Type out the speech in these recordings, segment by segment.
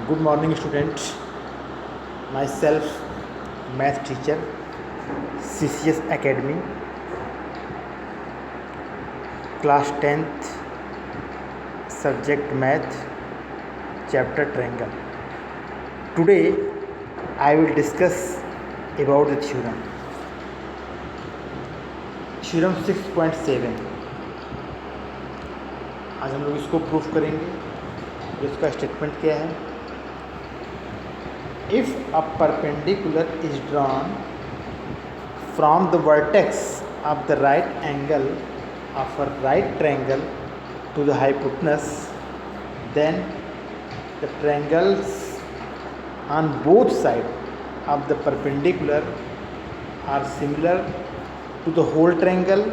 Good morning, student. Myself, math teacher, CCS Academy, class 10th, subject math, chapter triangle. Today, I will discuss about the theorem. Theorem 6.7. आज हम लोग इसको proof करेंगे. इसका statement क्या है? If a perpendicular is drawn from the vertex of the right angle of a right triangle to the hypotenuse, then the triangles on both sides of the perpendicular are similar to the whole triangle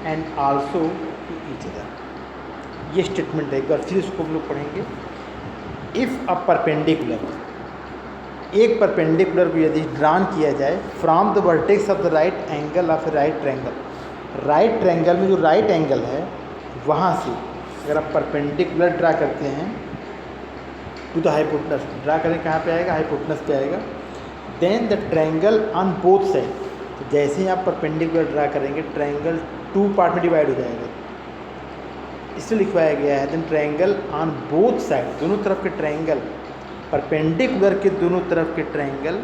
and also to each other. ये statement है. एक बार फिर इसको हम लोग पढ़ेंगे. If a perpendicular, एक perpendicular को यदि ड्रान किया जाए from the vertex of the right angle of right triangle, right triangle में जो राइट एंगल है वहाँ से अगर आप परपेंडिकुलर ड्रा करते हैं टू द हाइपोटेनस, ड्रा करें कहाँ पे आएगा? हाइपोटेनस पे आएगा. Then the triangle on both side, तो जैसे ही आप परपेंडिकुलर ड्रा करेंगे ट्रायंगल टू पार्ट में डिवाइड हो जाएगा. इसलिए लिखवाया गया है then triangle on both side, दोनों तरफ के ट्रायंगल, परपेंडिकुलर के दोनों तरफ के triangle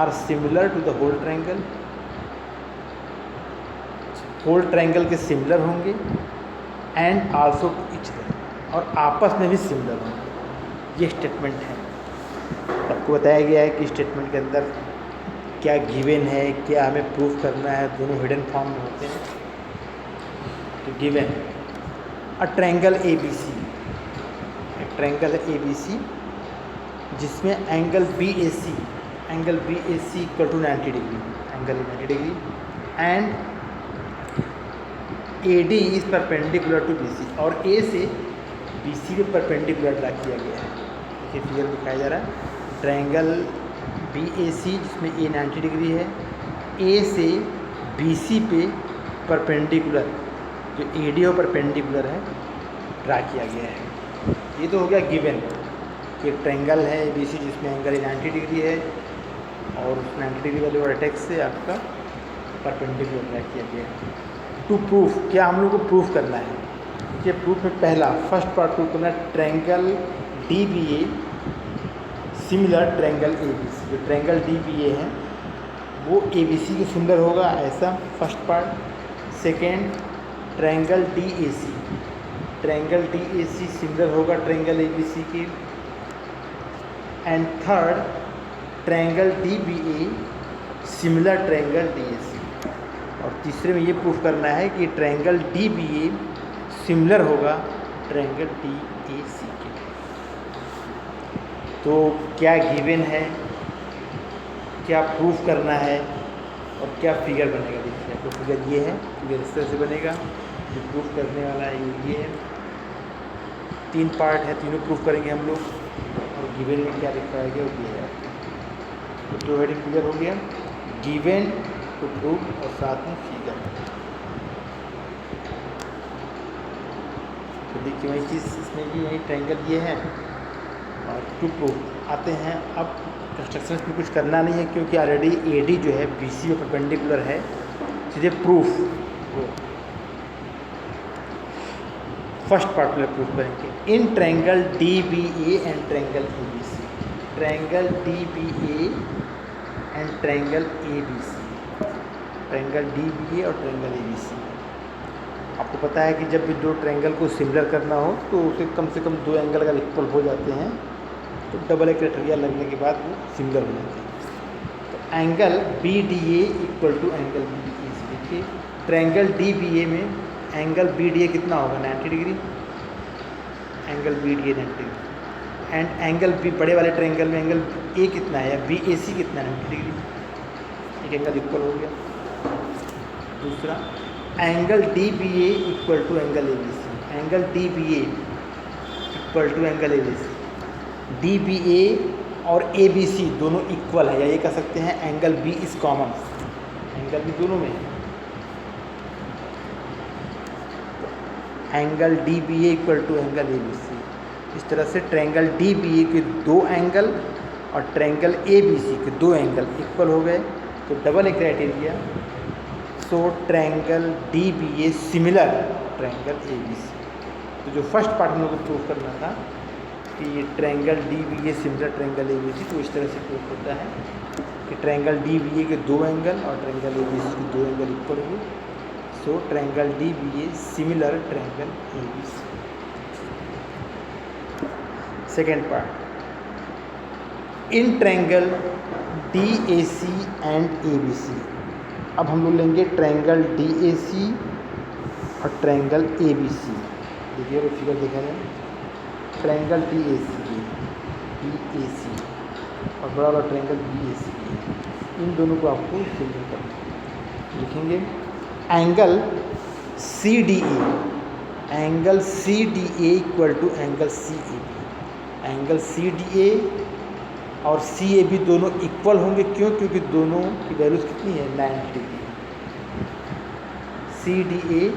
are similar to the whole triangle, whole triangle के सिमिलर होंगे and also to each other, और आपस में भी सिमिलर होंगे. ये स्टेटमेंट है. आपको बताया गया है कि स्टेटमेंट के अंदर क्या गिवन है, क्या हमें प्रूफ करना है. दोनों हिडन फॉर्म में होते हैं. तो given a triangle A B C, triangle है ए बी सी जिसमें angle B A C equal to 90 degree, angle 90 degree and A D is perpendicular to B C, और ए से बी सी पे perpendicular draw किया गया है. देखिए figure दिखाया जा रहा है. ट्रायंगल बी ए सी जिसमें ए 90 डिग्री है, ए से बी सी पे परपेंडिकुलर जो ए डी और परपेंडिकुलर है ड्रा किया गया है. ये तो हो गया गिवन कि एक ट्रायंगल है ए बी सी जिसमें एंगल 90 डिग्री है और उस 90 डिग्री वाले वर्टेक्स से आपका परपेंडिकुलर ड्रा किया गया है. टू प्रूफ, क्या हम लोग को प्रूफ करना है? देखिए प्रूफ में पहला फर्स्ट पार्ट प्रूफ करना है triangle D B A similar triangle A B C. जो ट्रायंगल डी बी ए है वो ए बी सी के सिमिलर होगा, ऐसा first part. Second triangle D A C, triangle D A C similar होगा ट्रायंगल ए बी सी की. And third triangle D B A similar triangle D A C. और तीसरे में ये प्रूफ करना है कि triangle D B A similar होगा ट्रायंगल डी ए सी के. तो क्या गिवन है, क्या प्रूफ करना है और क्या फिगर बनेगा? देखिए आपको फिगर ये है, फिगर इस तरह से बनेगा. जो प्रूफ करने वाला है ये है. तीन पार्ट है, तीनों प्रूफ करेंगे हम लोग. और गिवन में क्या लिखवाया गया वो ये है. तो दो हेडिंग क्लियर हो गया, गिवन टू प्रूफ और साथ में फिगर. तो देखिए वही चीज़ इसमें भी यही ट्रायंगल ये है और टू प्रूफ. आते हैं अब कंस्ट्रक्शन में कुछ करना नहीं है क्योंकि ऑलरेडी ए डी जो है बी सी में परपेंडिकुलर है. सीधे प्रूफ फर्स्ट पार्ट में प्रूफ करेंगे. In triangle D B A and triangle A B C, triangle D B A and triangle A B C, triangle D B A और triangle A B सी. आपको पता है कि जब भी दो ट्रायंगल को सिमिलर करना हो तो उसे कम से कम दो एंगल अगर इक्वल हो जाते हैं तो डबल क्राइटेरिया लगने के बाद वो सिमिलर हो जाते हैं. तो angle B D A equal to angle B D A C. देखिए ट्रायंगल डी बी ए में एंगल बी डी ए कितना होगा? 90 degree. Angle B D A 90 degree. And angle B, बड़े वाले ट्रायंगल में एंगल ए कितना है या बी ए सी कितना है? 90 डिग्री. एक एंगल इक्वल हो गया. दूसरा angle D B A equal to angle A B C, angle D B A equal to angle A B C. D B A और ए बी सी दोनों इक्वल है, या ये कह सकते हैं angle B is common, angle भी दोनों में है. Angle D B A equal to angle A B C. इस तरह से ट्रायंगल डी बी ए के दो एंगल और ट्रायंगल ए बी सी के दो एंगल इक्वल हो गए, तो double A criteria. So triangle D B A similar triangle A B C. तो जो फर्स्ट पार्ट हम लोग को प्रूव करना था कि ये triangle D B A similar triangle A B C, तो इस तरह से प्रूव होता है कि ट्रायंगल डी बी ए के दो एंगल और ट्रायंगल ए बी सी के दो एंगल इक्वल हुए। So triangle D B A similar triangle A B C. Second part, in triangle D A C and A B C. अब हम लोग लेंगे ट्रायंगल डी ए सी और triangle A B सी। देखिए वो फिगर देखा जाए, ट्रायंगल डी ए सी और बड़ा वाला ट्रायंगल बी ए सी, इन दोनों को आपको सिमिलर करना है। लिखेंगे angle C D A equal to angle C A B. Angle C D A और सी ए बी दोनों इक्वल होंगे, क्यों? क्योंकि दोनों की वैल्यूज कितनी है, 90 degree. C D A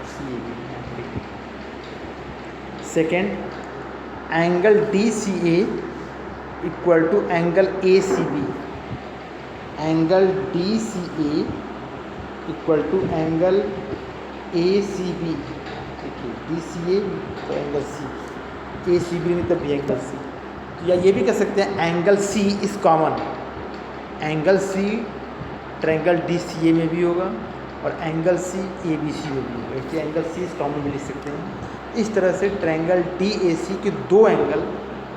C A B 90 degree. Second, angle D C A equal to angle A C B. Angle D C A equal to angle A C B. देखिए D C A तो angle C, ए C B नहीं तब भी angle C. या ये भी कह सकते हैं angle C is common. Angle C triangle D C A में भी होगा और एंगल सी ए बी सी में भी होगा, इसलिए एंगल सी इज़ कॉमन भी लिख सकते हैं। इस तरह से ट्रायंगल डी ए सी के दो एंगल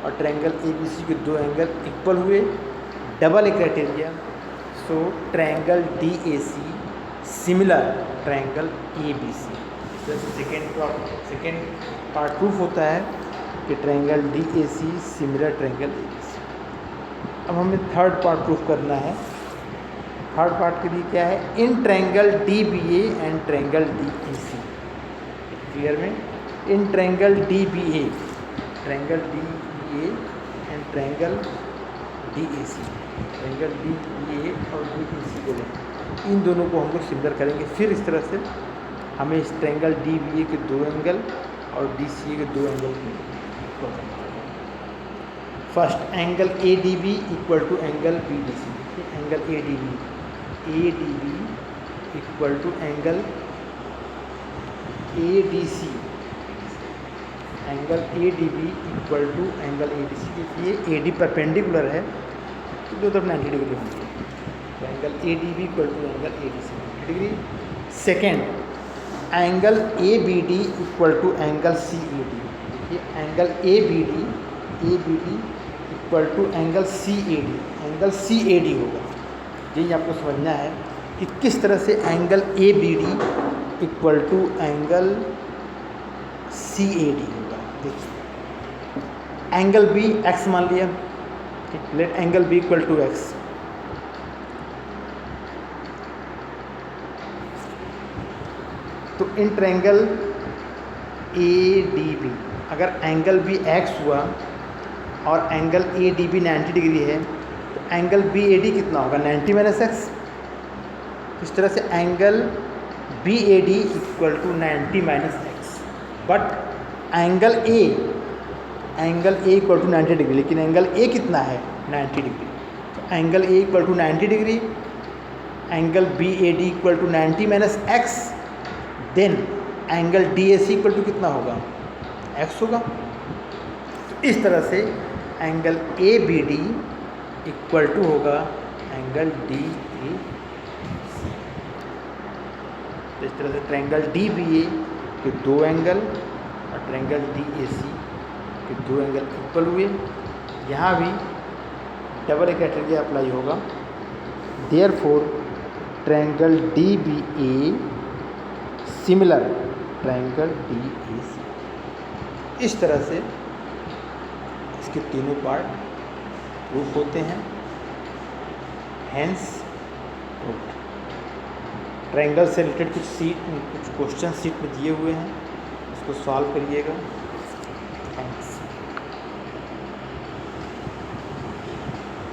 और ट्रायंगल ए बी सी के दो एंगल इक्वल हुए, double A criteria. So triangle D A C similar triangle A B C. Second part proof होता है कि triangle D A C similar triangle A B C. अब हमें third part proof करना है। थर्ड पार्ट के लिए क्या है, in triangle D B A and triangle D E C. Clear में, in triangle D B A, triangle D B A and triangle D A C. Triangle D B A और D E सी को लें, इन दोनों को हम लोग similar करेंगे। फिर इस तरह से हमें इस ट्रायंगल डी बी ए के दो एंगल और डी सी ए के दो एंगल की first angle A D B equal to angle B D C. Angle A D B equal to angle A D C. Angle A D B equal to angle A D C. देखिए A D perpendicular है तो दो तरफ 90 degree होंगे, तो angle A D B equal to angle A D C 90 degree. Second, angle A B D equal to angle C A D. Angle A B D equal to angle C A D, angle C A D होगा। यही आपको समझना है कि किस तरह से angle A B D equal to angle C A D होगा। देखिए एंगल बी एक्स मान लिया, let angle B equal to X. तो in triangle A D B अगर एंगल बी एक्स हुआ और angle A D B 90 degree है, तो एंगल बी ए डी कितना होगा, 90 माइनस एक्स। इस तरह से angle B A D equal to 90 minus X. But angle A equal to 90 degree, लेकिन एंगल ए कितना है, 90 डिग्री। तो angle A equal to 90 degree, angle B A D equal to 90 minus X, then angle D A C equal to कितना होगा, X होगा। तो इस तरह से angle A B D equal to होगा एंगल डी ए सी। तो इस तरह से ट्रायंगल डी बी ए के दो एंगल और ट्रायंगल डी ए सी के दो एंगल इक्वल हुए। यहाँ भी डबल क्राइटेरिया अप्लाई होगा। Therefore triangle D B A similar triangle D A C. इस तरह से इसके तीनों पार्ट प्रूफ होते हैं। Hence proof. ट्रायंगल से रिलेटेड कुछ क्वेश्चन सीट में दिए हुए हैं, उसको सॉल्व करिएगा।